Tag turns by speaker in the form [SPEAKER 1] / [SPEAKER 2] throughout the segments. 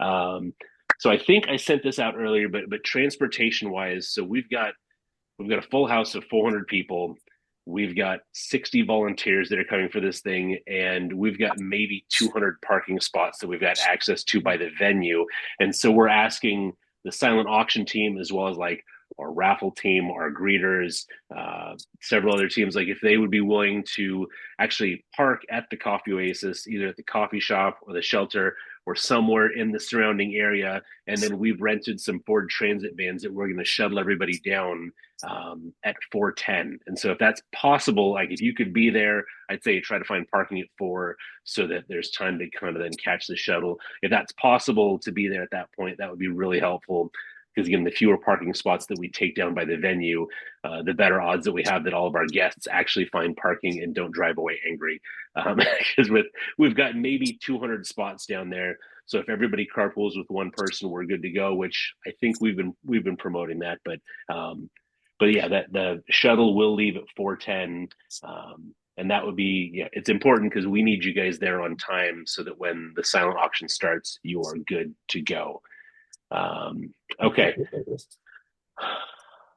[SPEAKER 1] So I think I sent this out earlier, but transportation wise, so we've got a full house of 400 people. We've got 60 volunteers that are coming for this thing, and we've got maybe 200 parking spots that we've got access to by the venue. And so we're asking the silent auction team, as well as like our raffle team, our greeters, several other teams, like if they would be willing to actually park at the Coffee Oasis, either at the coffee shop or the shelter or somewhere in the surrounding area. And then we've rented some Ford Transit vans that we're going to shuttle everybody down at 4:10. And so if that's possible, like if you could be there, I'd say try to find parking at 4 so that there's time to kind of then catch the shuttle. If that's possible to be there at that point, that would be really helpful. Because again, the fewer parking spots that we take down by the venue, the better odds that we have that all of our guests actually find parking and don't drive away angry. Because we've got maybe 200 spots down there, so if everybody carpools with one person, we're good to go. Which I think we've been promoting that, but yeah, that the shuttle will leave at 4:10, and that would be, yeah, it's important because we need you guys there on time so that when the silent auction starts, you are good to go. Okay,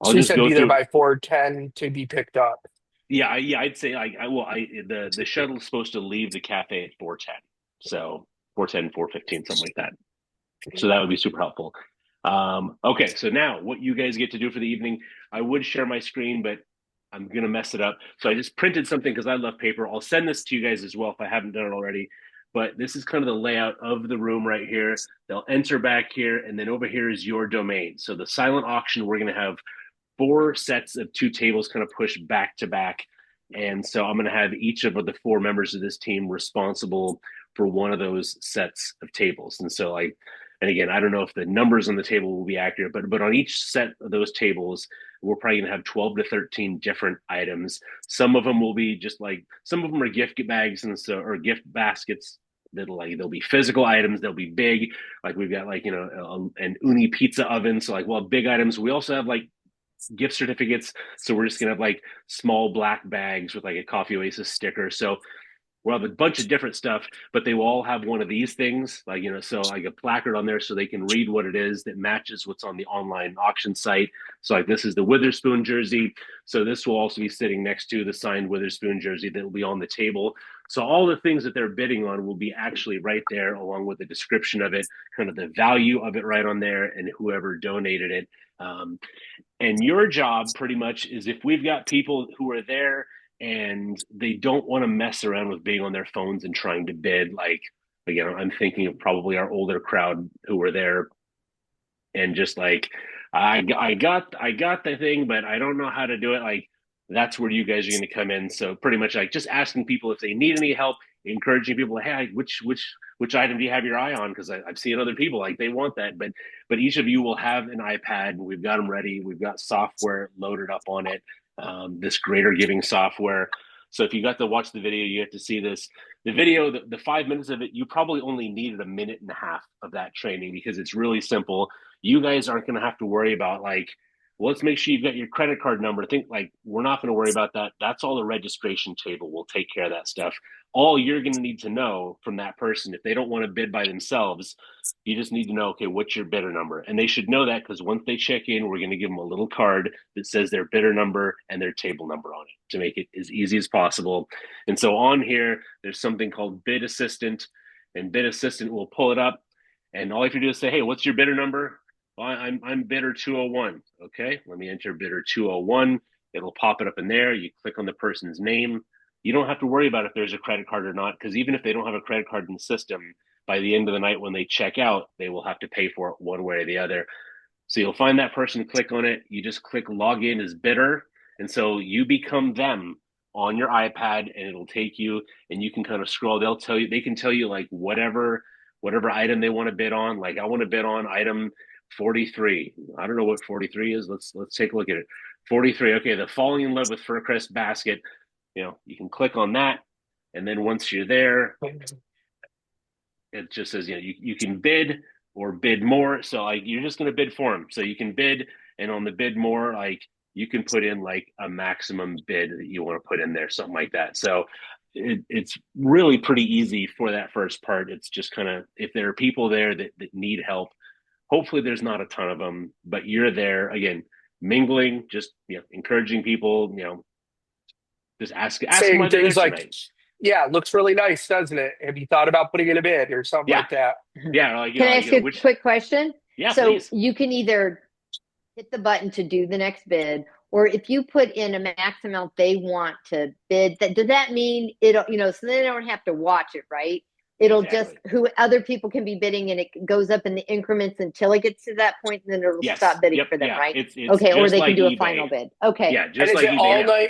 [SPEAKER 1] I'll
[SPEAKER 2] So you
[SPEAKER 1] just
[SPEAKER 2] said
[SPEAKER 1] go
[SPEAKER 2] be there
[SPEAKER 1] through.
[SPEAKER 2] by 4:10 to be picked up.
[SPEAKER 1] Yeah, I'd say the shuttle's supposed to leave the cafe at 4:10, so 4:10, 4:15, something like that. So that would be super helpful. Okay, so now what you guys get to do for the evening, I would share my screen, but I'm gonna mess it up. So I just printed something because I love paper. I'll send this to you guys as well if I haven't done it already. But this is kind of the layout of the room right here. They'll enter back here, and then over here is your domain. So the silent auction, we're gonna have four sets of two tables kind of pushed back to back. And so I'm going to have each of the four members of this team responsible for one of those sets of tables. And so, like, and again, I don't know if the numbers on the table will be accurate, but on each set of those tables, we're probably going to have 12 to 13 different items. Some of them will be just like, some of them are gift bags and so, or gift baskets. That'll like, they'll be physical items. They'll be big. Like we've got like, an uni pizza oven. So like, well, big items. We also have like gift certificates. So we're just gonna have like small black bags with like a Coffee Oasis sticker. So we'll have a bunch of different stuff, but they will all have one of these things, like, so like a placard on there so they can read what it is that matches what's on the online auction site. So like this is the Witherspoon jersey. So this will also be sitting next to the signed Witherspoon jersey that will be on the table. So all the things that they're bidding on will be actually right there, along with the description of it, kind of the value of it right on there, and whoever donated it. And your job pretty much is if we've got people who are there and they don't want to mess around with being on their phones and trying to bid, like, again, I'm thinking of probably our older crowd who were there and just like, I got the thing, but I don't know how to do it. Like, that's where you guys are going to come in. So pretty much like just asking people if they need any help, encouraging people, hey, which item do you have your eye on? Because I've seen other people like they want that, but each of you will have an iPad. We've got them ready. We've got software loaded up on it. This greater giving software. So if you got to watch the video, you get to see this. The video, the 5 minutes of it, you probably only needed a minute and a half of that training because it's really simple. You guys aren't going to have to worry about like, well, let's make sure you've got your credit card number. Think like we're not going to worry about that. That's all the registration table. We'll take care of that stuff. All you're going to need to know from that person, if they don't want to bid by themselves, you just need to know, okay, what's your bidder number? And they should know that because once they check in, we're going to give them a little card that says their bidder number and their table number on it to make it as easy as possible. And so on here, there's something called Bid Assistant, and Bid Assistant will pull it up. And all you have to do is say, hey, what's your bidder number? Well, I'm bidder 201. Okay, let me enter bidder 201. It'll pop it up in there. You click on the person's name. You don't have to worry about if there's a credit card or not, because even if they don't have a credit card in the system, by the end of the night when they check out, they will have to pay for it one way or the other. So you'll find that person, click on it. You just click log in as bidder. And so you become them on your iPad and it'll take you and you can kind of scroll. They can tell you like whatever item they want to bid on. Like I want to bid on item 43. I don't know what 43 is. Let's take a look at it. 43. Okay, the falling in love with Furcrest basket. You can click on that. And then once you're there, it just says, you can bid or bid more. So like you're just going to bid for them. So you can bid, and on the bid more, like you can put in like a maximum bid that you want to put in there, something like that. So it's really pretty easy for that first part. It's just kind of if there are people there that need help, hopefully there's not a ton of them, but you're there again, mingling, just encouraging people, just ask them why
[SPEAKER 2] Saying
[SPEAKER 1] they're there
[SPEAKER 2] things like,
[SPEAKER 1] tonight.
[SPEAKER 2] yeah, it looks really nice, doesn't it? Have you thought about putting in a bid or something
[SPEAKER 1] Yeah,
[SPEAKER 2] like that?
[SPEAKER 1] yeah,
[SPEAKER 3] Can I ask you a
[SPEAKER 1] which
[SPEAKER 3] quick question?
[SPEAKER 1] yeah,
[SPEAKER 3] So
[SPEAKER 1] please.
[SPEAKER 3] you can either hit the button to do the next bid, or if you put in a max amount they want to bid, that does that mean it'll, so they don't have to watch it, right? It'll just
[SPEAKER 1] Exactly.
[SPEAKER 3] who other people can be bidding and it goes up in the increments until it gets to that point and then it'll
[SPEAKER 1] Yes.
[SPEAKER 3] stop bidding
[SPEAKER 1] Yep.
[SPEAKER 3] for them,
[SPEAKER 1] Yeah.
[SPEAKER 3] right?
[SPEAKER 1] It's
[SPEAKER 3] Okay, or
[SPEAKER 1] just
[SPEAKER 3] they can
[SPEAKER 1] like
[SPEAKER 3] do a
[SPEAKER 1] eBay.
[SPEAKER 3] final bid. Okay.
[SPEAKER 1] Yeah,
[SPEAKER 2] And
[SPEAKER 1] just like eBay now.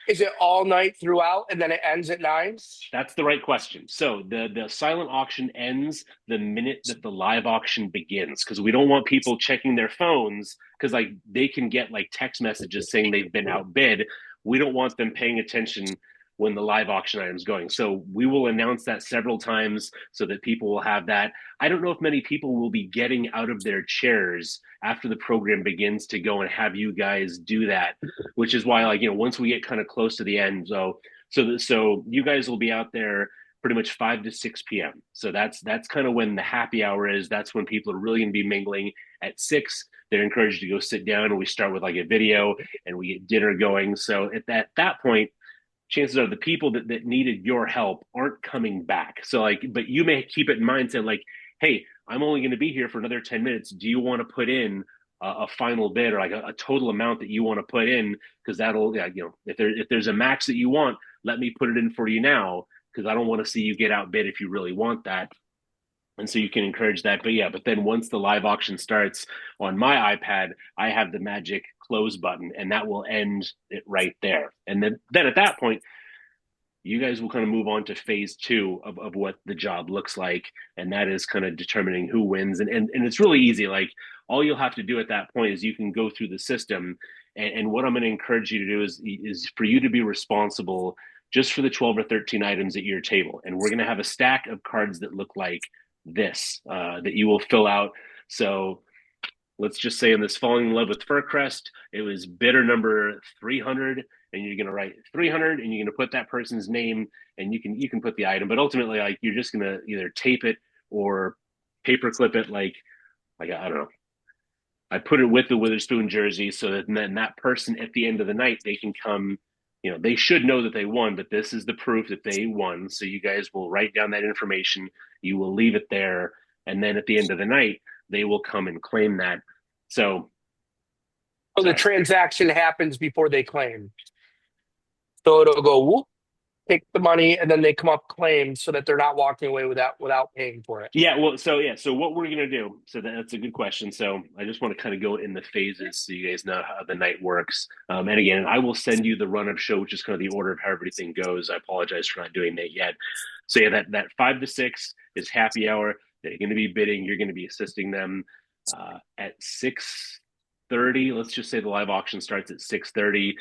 [SPEAKER 2] is it all night throughout and then it ends at 9?
[SPEAKER 1] That's the right question. So the silent auction ends the minute that the live auction begins because we don't want people checking their phones because like they can get like text messages saying they've been outbid. We don't want them paying attention when the live auction item is going. So we will announce that several times so that people will have that. I don't know if many people will be getting out of their chairs after the program begins to go and have you guys do that, which is why like once we get kind of close to the end, so you guys will be out there pretty much 5 to 6 p.m. So that's kind of when the happy hour is. That's when people are really going to be mingling. At 6, they're encouraged to go sit down, and we start with like a video, and we get dinner going. So at that point, chances are the people that needed your help aren't coming back. So like, but you may keep it in mind saying like, hey, I'm only going to be here for another 10 minutes. Do you want to put in a final bid or like a total amount that you want to put in? Because that'll, yeah, if there's a max that you want, let me put it in for you now because I don't want to see you get outbid if you really want that. And so you can encourage that. But yeah, but then once the live auction starts on my iPad, I have the magic close button and that will end it right there. And then at that point, you guys will kind of move on to phase two of what the job looks like. And that is kind of determining who wins. And it's really easy. Like all you'll have to do at that point is you can go through the system. And what I'm going to encourage you to do is for you to be responsible just for the 12 or 13 items at your table. And we're going to have a stack of cards that look like this that you will fill out. So let's just say in this falling in love with Furcrest, it was bidder number 300 and you're going to write 300 and you're going to put that person's name and you can put the item, but ultimately like you're just going to either tape it or paper clip it like I don't know. I put it with the Witherspoon jersey so that then that person at the end of the night they can come, they should know that they won, but this is the proof that they won. So you guys will write down that information, you will leave it there, and then at the end of the night they will come and claim that. So
[SPEAKER 2] So the
[SPEAKER 1] sorry.
[SPEAKER 2] transaction happens before they claim. So it'll go whoop, take the money, and then they come up claim so that they're not walking away without paying for it.
[SPEAKER 1] Yeah, well, so what we're gonna do? So that's a good question. So I just want to kind of go in the phases so you guys know how the night works. And again, I will send you the run of show, which is kind of the order of how everything goes. I apologize for not doing that yet. So yeah, that 5 to 6 is happy hour. They're going to be bidding. You're going to be assisting them at 6:30. Let's just say the live auction starts at 6:30.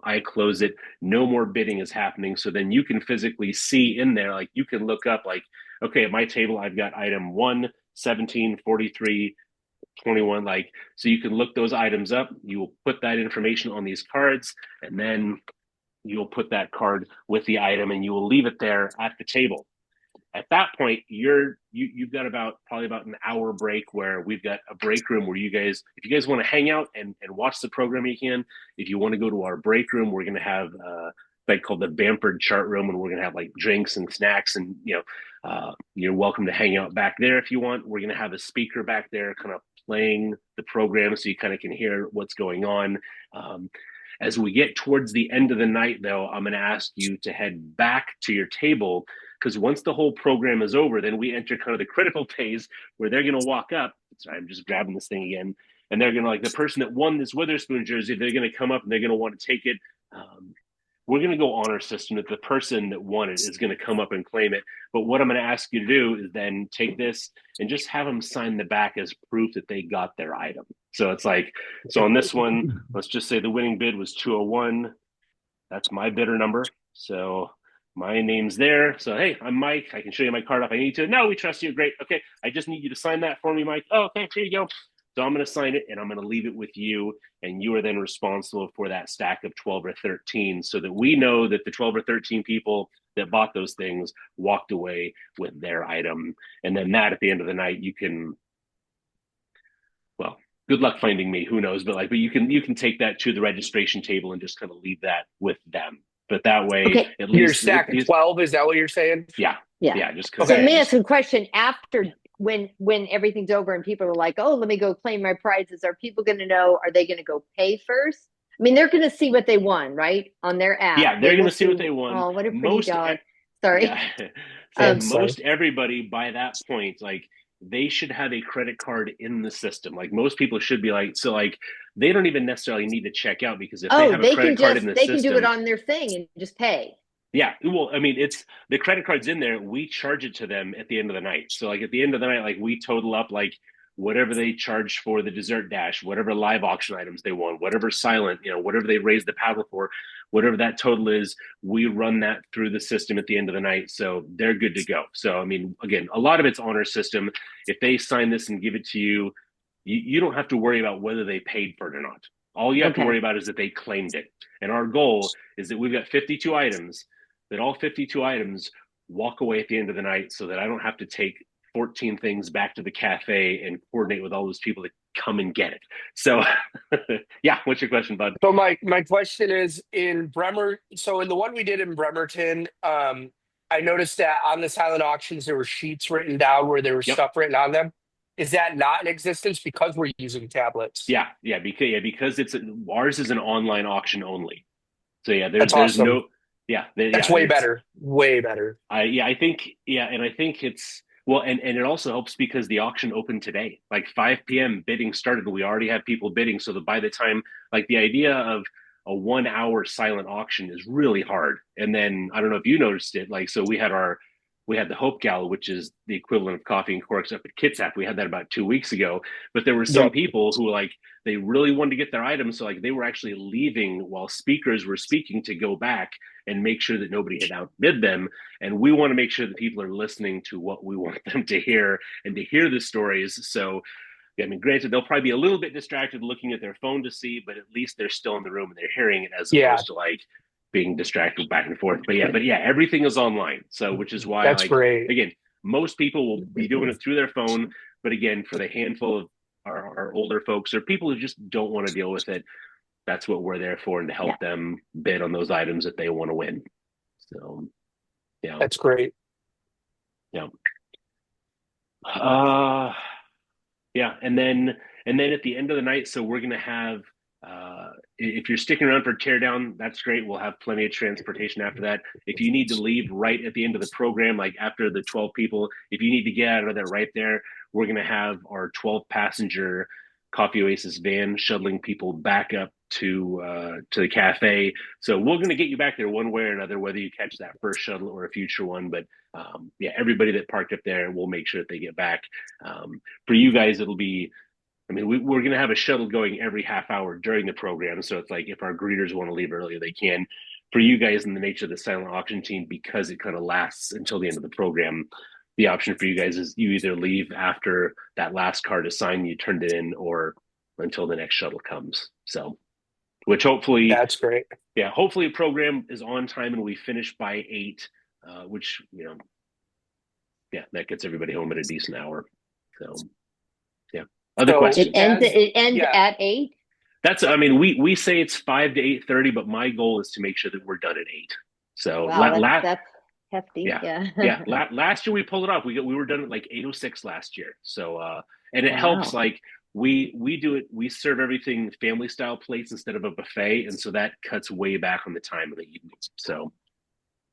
[SPEAKER 1] I close it. No more bidding is happening. So then you can physically see in there, like you can look up like, okay, at my table, I've got item 1, 17, 43, 21. Like, so you can look those items up. You will put that information on these cards, and then you'll put that card with the item and you will leave it there at the table. At that point, you've got probably about an hour break where we've got a break room where you guys, if you guys want to hang out and watch the program, you can. If you want to go to our break room, we're going to have like called the Bamford chart room, and we're going to have like drinks and snacks, and you're welcome to hang out back there if you want. We're going to have a speaker back there, kind of playing the program, so you kind of can hear what's going on. As we get towards the end of the night, though, I'm going to ask you to head back to your table because once the whole program is over, then we enter kind of the critical phase where they're going to walk up. Sorry, I'm just grabbing this thing again. And they're going to, like, the person that won this Witherspoon jersey, they're going to come up and they're going to want to take it. We're going to go honor system that the person that won it is going to come up and claim it. But what I'm going to ask you to do is then take this and just have them sign the back as proof that they got their item. So it's like, so on this one, let's just say the winning bid was 201. That's my bidder number. So my name's there. So, hey, I'm Mike. I can show you my card if I need to. No, we trust you. Great. Okay. I just need you to sign that for me, Mike. Oh, okay. Here you go. So I'm going to sign it and I'm going to leave it with you. And you are then responsible for that stack of 12 or 13 so that we know that the 12 or 13 people that bought those things walked away with their item. And then that at the end of the night, you can, well, good luck finding me, who knows, but you can take that to the registration table and just kind of leave that with them. But that way,
[SPEAKER 3] Okay.
[SPEAKER 1] at
[SPEAKER 2] Your
[SPEAKER 1] least,
[SPEAKER 2] stack of 12, is that what you're saying?
[SPEAKER 1] yeah.
[SPEAKER 3] Yeah.
[SPEAKER 1] Just
[SPEAKER 3] so let me ask you a question after when everything's over and people are like, oh, let me go claim my prizes. Are people going to know? Are they going to go pay first? I mean, they're going to see what they won, right? On their app.
[SPEAKER 1] Yeah, they're going to see what they won.
[SPEAKER 3] Oh, what a pretty dog. Sorry.
[SPEAKER 1] Yeah. So most everybody by that point, like they should have a credit card in the system. Like most people should be like, so like they don't even necessarily need to check out because if they have a credit card in the system,
[SPEAKER 3] they can do it on their thing and just pay.
[SPEAKER 1] Yeah, well, I mean, it's the credit card's in there. We charge it to them at the end of the night. So, like at the end of the night, like we total up like whatever they charged for the dessert dash, whatever live auction items they won, whatever silent, whatever they raised the paddle for, whatever that total is, we run that through the system at the end of the night. So they're good to go. So, I mean, again, a lot of it's on our system. If they sign this and give it to you, you don't have to worry about whether they paid for it or not. All you have to worry about is that they claimed it. And our goal is that we've got 52 items, that all 52 items walk away at the end of the night so that I don't have to take 14 things back to the cafe and coordinate with all those people that come and get it. So yeah, what's your question, bud?
[SPEAKER 2] So my question is in Bremer. So in the one we did in Bremerton, I noticed that on the silent auctions, there were sheets written down where there was stuff written on them. Is that not in existence because we're using tablets?
[SPEAKER 1] Yeah, because ours is an online auction only. So yeah, there's
[SPEAKER 2] awesome.
[SPEAKER 1] no. Yeah,
[SPEAKER 2] that's way better. Way better.
[SPEAKER 1] I think it's well, and it also helps because the auction opened today, like 5 p.m. bidding started, and we already have people bidding. So that by the time, like the idea of a 1 hour silent auction is really hard. And then I don't know if you noticed it, like so we had the Hope Gala, which is the equivalent of Coffee and Corks up at Kitsap. We had that about 2 weeks ago, but there were some people who like they really wanted to get their items, so like they were actually leaving while speakers were speaking to go back and make sure that nobody had outbid them. And we want to make sure that people are listening to what we want them to hear and to hear the stories. So, I mean, granted, they'll probably be a little bit distracted looking at their phone to see, but at least they're still in the room and they're hearing it as opposed to like being distracted back and forth. But yeah, everything is online. So, which is why
[SPEAKER 2] that's great.
[SPEAKER 1] Again, most people will be doing it through their phone. But again, for the handful of our older folks or people who just don't want to deal with it, that's what we're there for, and to help them bid on those items that they want to win. So, yeah,
[SPEAKER 2] that's great.
[SPEAKER 1] Yeah. Yeah, and then at the end of the night, so we're gonna have. If you're sticking around for teardown, that's great. We'll have plenty of transportation after that. If you need to leave right at the end of the program, like after the 12 people, if you need to get out of there right there, we're going to have our 12 passenger Coffee Oasis van shuttling people back up to the cafe. So we're going to get you back there one way or another, whether you catch that first shuttle or a future one. But everybody that parked up there, we'll make sure that they get back. For you guys, it'll be, I mean, we're going to have a shuttle going every half hour during the program. So it's like if our greeters want to leave earlier, they can. For you guys in the nature of the silent auction team, because it kind of lasts until the end of the program, the option for you guys is you either leave after that last card is signed, you turned it in, or until the next shuttle comes. So, which hopefully
[SPEAKER 2] that's great.
[SPEAKER 1] Yeah, hopefully a program is on time and we finish by 8, which that gets everybody home at a decent hour. So, yeah. Other questions?
[SPEAKER 3] It ends at 8.
[SPEAKER 1] That's. I mean, we say it's 5 to 8:30, but my goal is to make sure that we're done at 8. So
[SPEAKER 3] that's hefty.
[SPEAKER 1] Yeah. Last year we pulled it off. We were done at like 8:06 last year. So and it helps. Like we do it. We serve everything family style plates instead of a buffet, and so that cuts way back on the time of the evening. So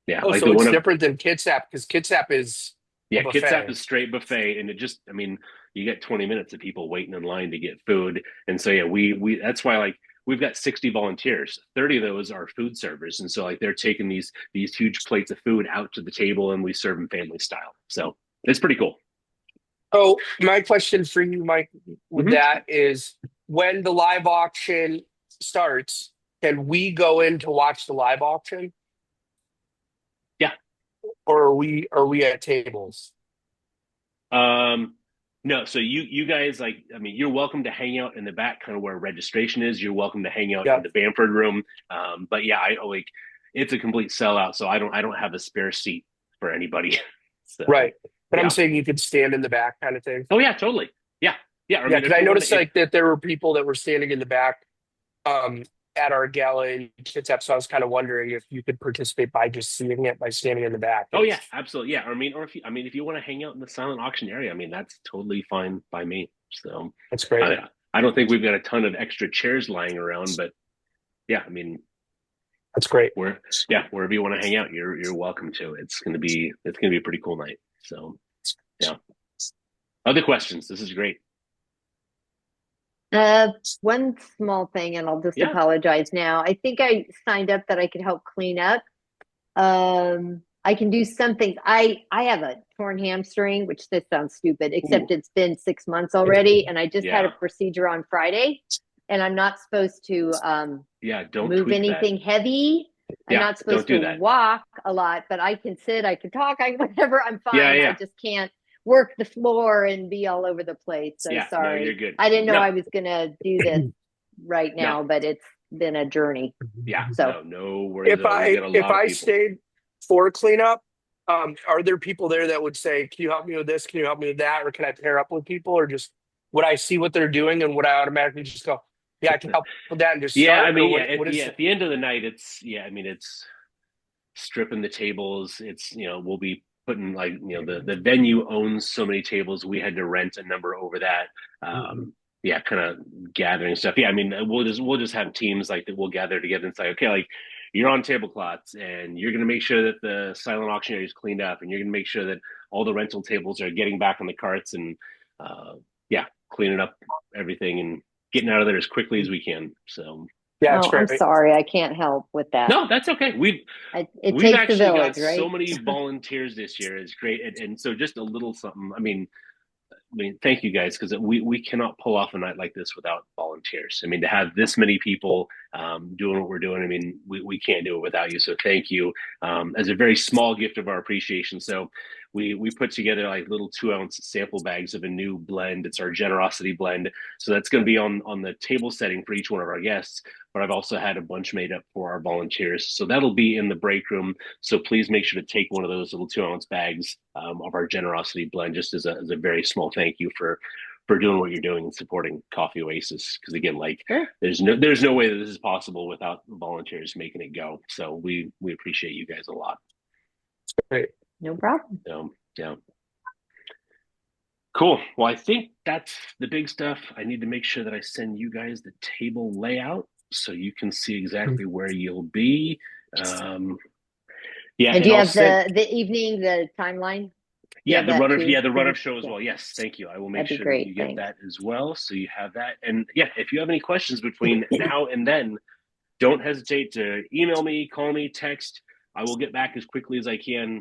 [SPEAKER 1] yeah.
[SPEAKER 2] Oh, so it's different than Kitsap because Kitsap is.
[SPEAKER 1] Yeah, Kitsap is straight buffet, and it just, I mean, you get 20 minutes of people waiting in line to get food, and so yeah, we that's why like we've got 60 volunteers, 30 of those are food servers, and so like they're taking these huge plates of food out to the table, and we serve them family style. So it's pretty cool.
[SPEAKER 2] So my question for you, Mike, with that is, when the live auction starts, can we go in to watch the live auction? Or are we at tables?
[SPEAKER 1] No, so you guys, like, I mean, you're welcome to hang out in the back, kind of where registration is. You're welcome to hang out in the Bamford room. But yeah, it's a complete sellout. So I don't have a spare seat for anybody. So
[SPEAKER 2] Right. But I'm
[SPEAKER 1] yeah.
[SPEAKER 2] saying you could stand in the back kind of thing.
[SPEAKER 1] Oh yeah, totally. Yeah. Yeah. I
[SPEAKER 2] Yeah,
[SPEAKER 1] mean,
[SPEAKER 2] because
[SPEAKER 1] if
[SPEAKER 2] I
[SPEAKER 1] you want
[SPEAKER 2] noticed
[SPEAKER 1] to, if
[SPEAKER 2] like that there were people that were standing in the back um at our gala in Kitsap. So I was kind of wondering if you could participate by just seeing it by standing in the back.
[SPEAKER 1] oh yeah, absolutely. Yeah. I mean, if you want to hang out in the silent auction area, I mean, that's totally fine by me. So
[SPEAKER 2] That's great.
[SPEAKER 1] I don't think we've got a ton of extra chairs lying around, but yeah, I mean,
[SPEAKER 2] That's great.
[SPEAKER 1] wherever you want to hang out, you're welcome to. It's gonna be a pretty cool night. So yeah. Other questions? This is great.
[SPEAKER 3] One small thing, and I'll just
[SPEAKER 1] Yeah.
[SPEAKER 3] apologize now. I think I signed up that I could help clean up. I can do some things. I have a torn hamstring, which this sounds stupid, except
[SPEAKER 1] Ooh.
[SPEAKER 3] it's been 6 months already, and I just had a
[SPEAKER 1] Yeah.
[SPEAKER 3] procedure on Friday, and I'm not supposed to
[SPEAKER 1] Yeah. Don't
[SPEAKER 3] move
[SPEAKER 1] tweak that.
[SPEAKER 3] anything heavy. I'm
[SPEAKER 1] Yeah.
[SPEAKER 3] not
[SPEAKER 1] Don't
[SPEAKER 3] supposed
[SPEAKER 1] do
[SPEAKER 3] to
[SPEAKER 1] that.
[SPEAKER 3] walk a lot, but I can sit, I can talk, I whatever. I'm
[SPEAKER 1] Yeah.
[SPEAKER 3] fine. I
[SPEAKER 1] Yeah.
[SPEAKER 3] just can't work the floor and be all over the place. So
[SPEAKER 1] Yeah. No, you're
[SPEAKER 3] sorry.
[SPEAKER 1] good.
[SPEAKER 3] I didn't know
[SPEAKER 1] No.
[SPEAKER 3] I was gonna do this right
[SPEAKER 1] No.
[SPEAKER 3] now, but it's been a journey.
[SPEAKER 1] Yeah.
[SPEAKER 3] So
[SPEAKER 1] No worries at all. We get a
[SPEAKER 2] If
[SPEAKER 1] lot of
[SPEAKER 2] I
[SPEAKER 1] people.
[SPEAKER 2] stayed for cleanup, are there people there that would say, "Can you help me with this? Can you help me with that?" Or can I pair up with people? Or just would I see what they're doing and would I automatically just go, "Yeah, I can help with that," and just
[SPEAKER 1] Yeah, I
[SPEAKER 2] start? Or
[SPEAKER 1] mean,
[SPEAKER 2] what is?
[SPEAKER 1] at the end of the night, I mean, it's stripping the tables. It's we'll be putting like the venue owns so many tables. We had to rent a number over that. Yeah, kind of gathering stuff. Yeah, I mean, we'll just have teams like that. We'll gather together and say, okay, like you're on tablecloths, and you're going to make sure that the silent auction area is cleaned up, and you're going to make sure that all the rental tables are getting back on the carts, and yeah, cleaning up everything and getting out of there as quickly as we can. So
[SPEAKER 2] Yeah, it's
[SPEAKER 3] oh, I'm
[SPEAKER 2] great.
[SPEAKER 3] sorry, I can't help with that.
[SPEAKER 1] no, that's okay.
[SPEAKER 3] It
[SPEAKER 1] We've
[SPEAKER 3] takes a
[SPEAKER 1] actually
[SPEAKER 3] village,
[SPEAKER 1] got
[SPEAKER 3] right?
[SPEAKER 1] so many volunteers this year. It's great, and so just a little something. I mean, thank you guys because we cannot pull off a night like this without volunteers. I mean, to have this many people doing what we're doing, I mean, we can't do it without you. So thank you as a very small gift of our appreciation. So we put together like little 2-ounce sample bags of a new blend. It's our generosity blend. So that's going to be on the table setting for each one of our guests. But I've also had a bunch made up for our volunteers. So that'll be in the break room. So please make sure to take one of those little 2-ounce bags of our generosity blend, just as a very small thank you for doing what you're doing and supporting Coffee Oasis. Because again, like
[SPEAKER 3] Sure.
[SPEAKER 1] there's no way that this is possible without volunteers making it go. So we appreciate you guys a lot.
[SPEAKER 2] Great.
[SPEAKER 3] No problem.
[SPEAKER 1] So yeah. Cool. Well, I think that's the big stuff. I need to make sure that I send you guys the table layout so you can see exactly where you'll be. Yeah,
[SPEAKER 3] And do you
[SPEAKER 1] I'll
[SPEAKER 3] have
[SPEAKER 1] send,
[SPEAKER 3] the evening, the timeline?
[SPEAKER 1] yeah,
[SPEAKER 3] have that too?
[SPEAKER 1] the run of show as
[SPEAKER 3] Yeah,
[SPEAKER 1] well. Yes, thank you. I will make
[SPEAKER 3] that'd be
[SPEAKER 1] sure that
[SPEAKER 3] great.
[SPEAKER 1] you get
[SPEAKER 3] Thanks.
[SPEAKER 1] that as well. So you have that. And yeah, if you have any questions between now and then, don't hesitate to email me, call me, text. I will get back as quickly as I can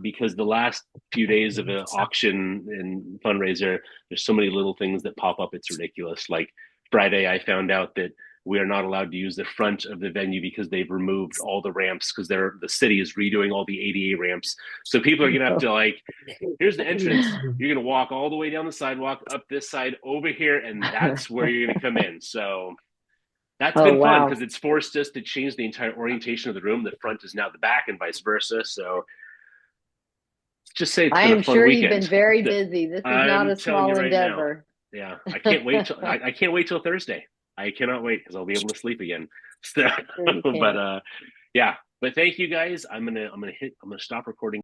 [SPEAKER 1] because the last few days of an auction and fundraiser, there's so many little things that pop up. It's ridiculous. Like Friday, I found out that we are not allowed to use the front of the venue because they've removed all the ramps because the city is redoing all the ADA ramps. So people are gonna have to like, here's the entrance. You're gonna walk all the way down the sidewalk, up this side, over here, and that's where you're gonna come in. So that's
[SPEAKER 3] Oh,
[SPEAKER 1] been fun
[SPEAKER 3] wow.
[SPEAKER 1] because it's forced us to change the entire orientation of the room. The front is now the back, and vice versa. So just say it's
[SPEAKER 3] I
[SPEAKER 1] been a
[SPEAKER 3] am
[SPEAKER 1] fun
[SPEAKER 3] sure you've
[SPEAKER 1] weekend.
[SPEAKER 3] been very busy. This is not
[SPEAKER 1] I'm
[SPEAKER 3] a
[SPEAKER 1] telling you
[SPEAKER 3] small
[SPEAKER 1] right now.
[SPEAKER 3] endeavor.
[SPEAKER 1] Yeah, I can't wait till I can't wait till Thursday. I cannot wait because I'll be able to sleep again. So,
[SPEAKER 3] Sure you
[SPEAKER 1] but
[SPEAKER 3] can.
[SPEAKER 1] yeah. But thank you guys. I'm gonna stop recording.